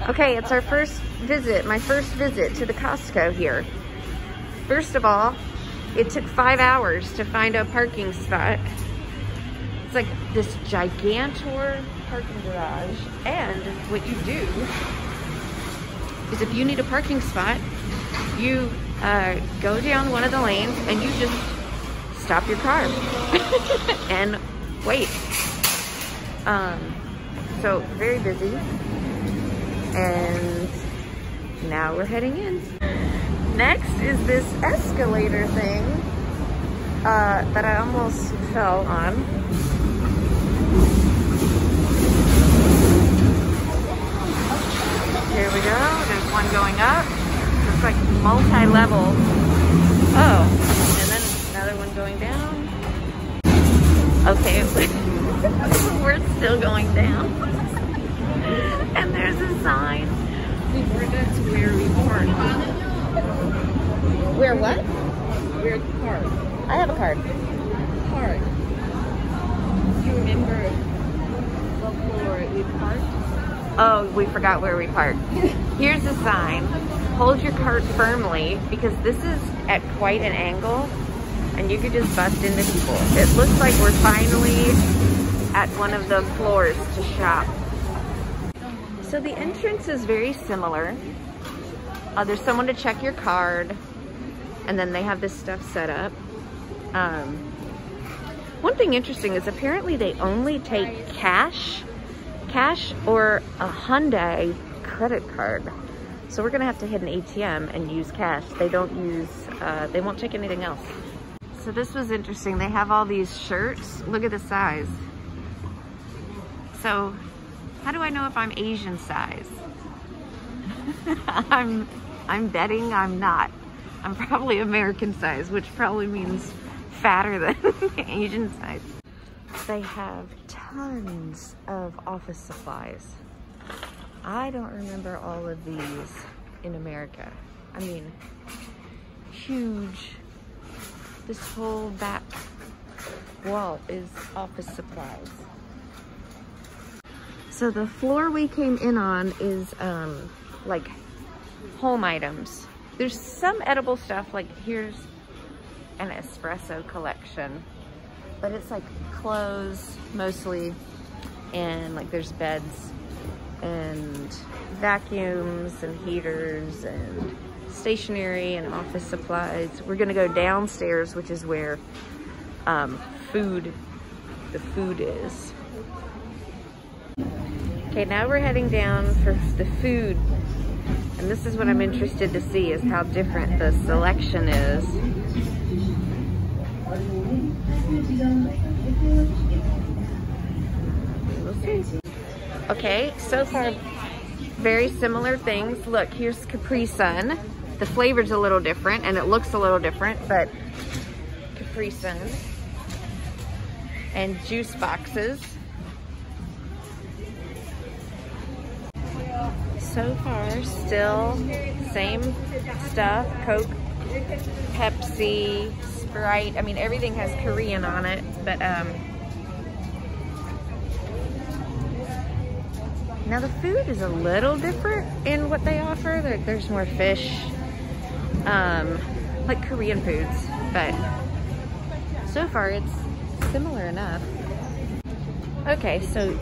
Okay, it's our first visit, my first visit to the Costco here. First of all, it took 5 hours to find a parking spot. It's like this gigantor parking garage. And what you do is if you need a parking spot, you go down one of the lanes and you just stop your car and wait. So very busy. And now we're heading in. Next is this escalator thing that I almost fell on. Here we go. There's one going up. It's like multi-level. Oh, and then another one going down. Okay, we're still going down. And there's a sign. We're not to where we park. Where what? Where the card. I have a card. Card. Do you remember what floor we parked? Oh, we forgot where we parked. Here's a sign. Hold your cart firmly because this is at quite an angle and you could just bust into people. It looks like we're finally at one of the floors to shop. So the entrance is very similar. There's someone to check your card, and then they have this stuff set up. One thing interesting is apparently they only take cash or a Hyundai credit card. So we're gonna have to hit an ATM and use cash. They don't use, they won't take anything else. So this was interesting. They have all these shirts. Look at the size. So how do I know if I'm Asian size? I'm betting I'm not. I'm probably American size, which probably means fatter than Asian size. They have tons of office supplies. I don't remember all of these in America. I mean, huge. This whole back wall is office supplies. So the floor we came in on is like home items. There's some edible stuff, like here's an espresso collection, but it's like clothes mostly, and like there's beds and vacuums and heaters and stationery and office supplies. We're gonna go downstairs, which is where the food is. Okay, now we're heading down for the food. And this is what I'm interested to see, is how different the selection is. We'll see. Okay, so far, very similar things. Look, here's Capri Sun. The flavor's a little different and it looks a little different, but Capri Sun. And juice boxes. So far, still same stuff. Coke, Pepsi, Sprite. I mean, everything has Korean on it, but now the food is a little different in what they offer. There's more fish, like Korean foods, but so far it's similar enough. Okay, so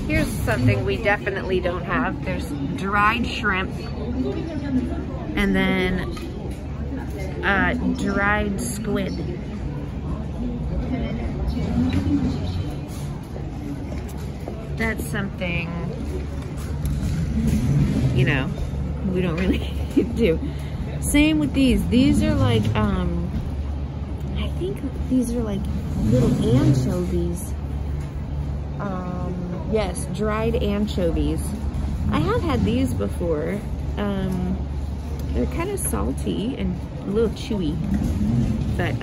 here's something we definitely don't have. There's dried shrimp and then dried squid. That's something, you know, we don't really do. Same with these. These are like, I think these are like little anchovies. Yes, dried anchovies. I have had these before. They're kind of salty and a little chewy, but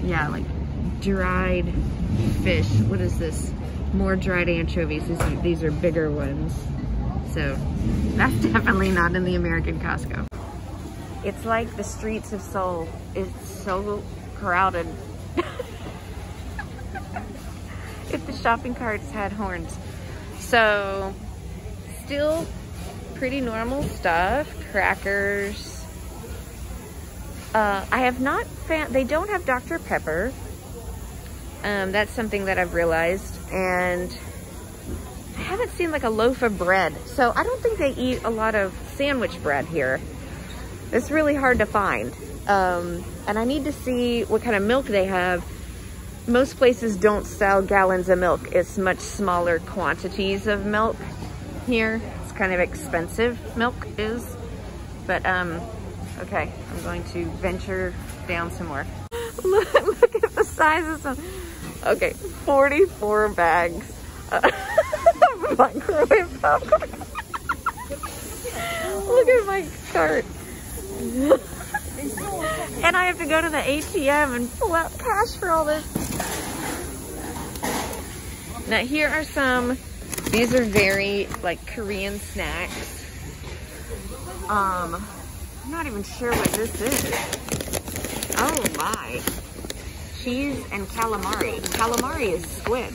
yeah, like dried fish. What is this? More dried anchovies. These are bigger ones. So that's definitely not in the American Costco. It's like the streets of Seoul. It's so crowded. If the shopping carts had horns. So still pretty normal stuff. Crackers. I have not found, they don't have Dr. Pepper. That's something that I've realized. And I haven't seen like a loaf of bread. So I don't think they eat a lot of sandwich bread here. It's really hard to find. And I need to see what kind of milk they have. Most places don't sell gallons of milk. It's much smaller quantities of milk here. It's kind of expensive, milk is. But, okay, I'm going to venture down some more. Look at the size of some. Okay, 44 bags of microwave popcorn. Look at my cart. And I have to go to the ATM and pull out cash for all this. Now here are some, these are very like Korean snacks. I'm not even sure what this is. Oh my. Cheese and calamari. Calamari is squid.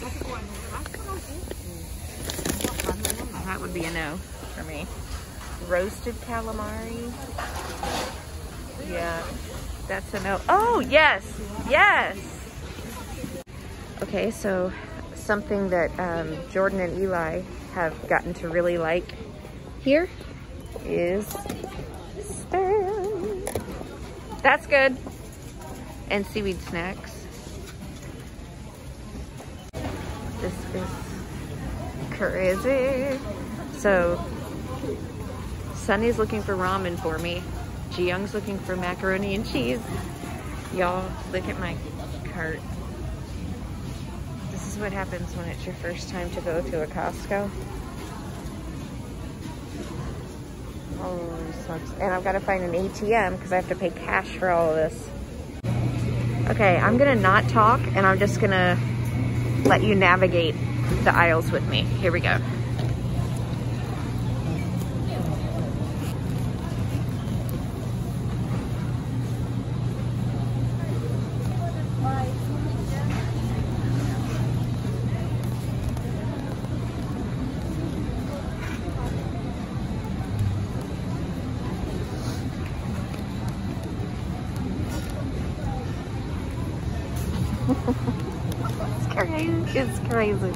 That would be a no for me. Roasted calamari. Yeah, that's a no. Oh, yes, yes. Okay, so something that Jordan and Eli have gotten to really like here is Spam. That's good. And seaweed snacks. This is crazy. So, Sunny's looking for ramen for me. Ji-young's looking for macaroni and cheese. Y'all, look at my cart. This is what happens when it's your first time to go to a Costco. Holy smokes. And I've got to find an ATM because I have to pay cash for all of this. Okay, I'm gonna not talk and I'm just gonna let you navigate the aisles with me. Here we go. It's crazy.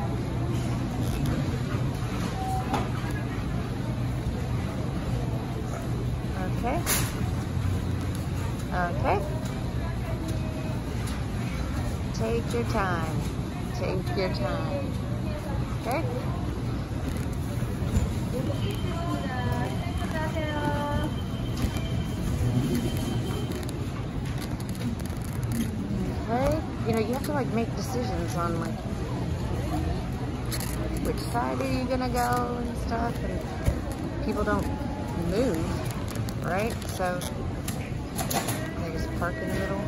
Okay. Okay. Take your time. Take your time. Okay. Okay. You know, you have to like make decisions on like which side are you gonna go and stuff, and people don't move, right? So they just park in the middle.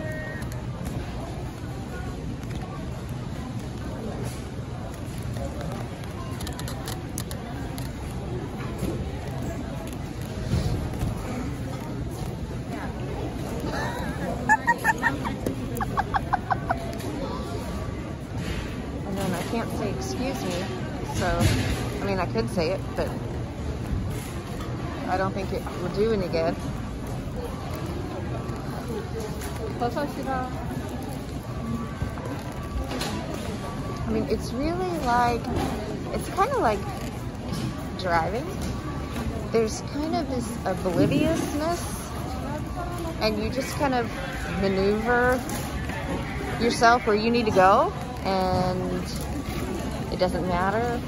And then I can't say excuse me. So, I mean, I could say it, but I don't think it would do any good. I mean, it's really like, it's kind of like driving. There's kind of this obliviousness, and you just kind of maneuver yourself where you need to go, and it doesn't matter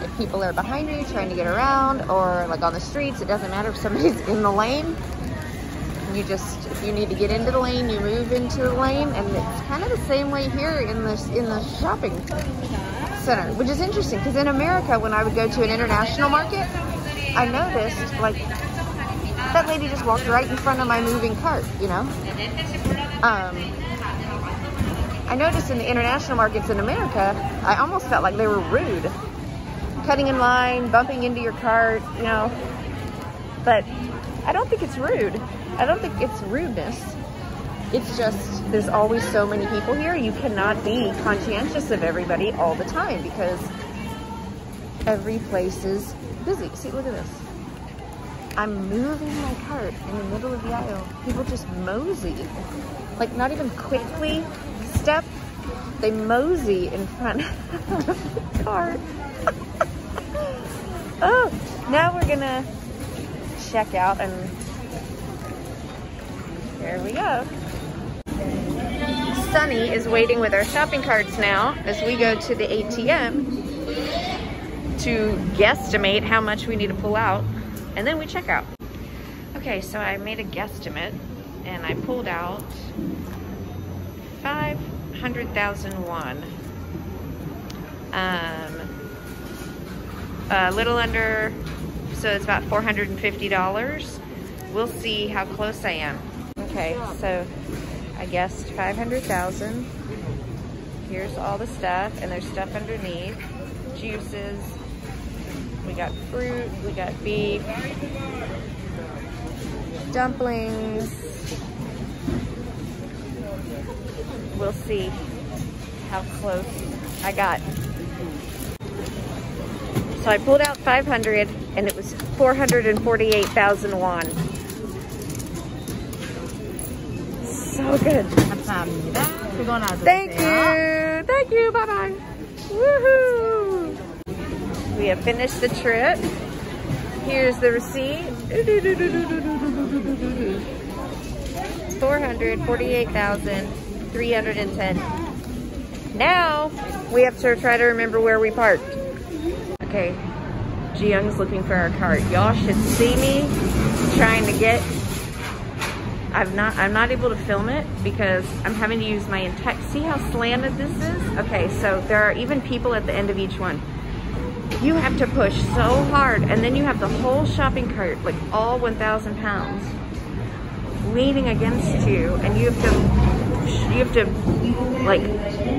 if people are behind you trying to get around, or like on the streets. It doesn't matter if somebody's in the lane. You just, if you need to get into the lane, you move into the lane, and it's kind of the same way here in the shopping center, which is interesting because in America, when I would go to an international market, I noticed like that lady just walked right in front of my moving cart, you know. I noticed in the international markets in America, I almost felt like they were rude. Cutting in line, bumping into your cart, you know. But I don't think it's rude. I don't think it's rudeness. It's just, there's always so many people here. You cannot be conscientious of everybody all the time because every place is busy. See, look at this. I'm moving my cart in the middle of the aisle. People just mosey. Like, not even quickly step, they mosey in front of the cart. Oh, now we're gonna check out, and there we go. Sunny is waiting with our shopping carts now as we go to the ATM to guesstimate how much we need to pull out, and then we check out. Okay, so I made a guesstimate and I pulled out 500,000 won. A little under, so it's about $450. We'll see how close I am. Okay, so I guessed 500,000. Here's all the stuff, and there's stuff underneath. Juices. We got fruit, we got beef, dumplings. We'll see how close I got. So I pulled out 500 and it was 448,000 won. So good. Thank you. Thank you. Bye-bye. Woohoo. We have finished the trip. Here's the receipt. 448,310. Now we have to try to remember where we parked. Okay, Ji-Young's looking for our cart. Y'all should see me trying to get. I'm not able to film it because I'm having to use my entire. See how slanted this is? Okay, so there are even people at the end of each one. You have to push so hard, and then you have the whole shopping cart, like all 1,000 pounds, leaning against you, and you have to like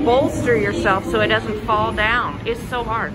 bolster yourself so it doesn't fall down. It's so hard.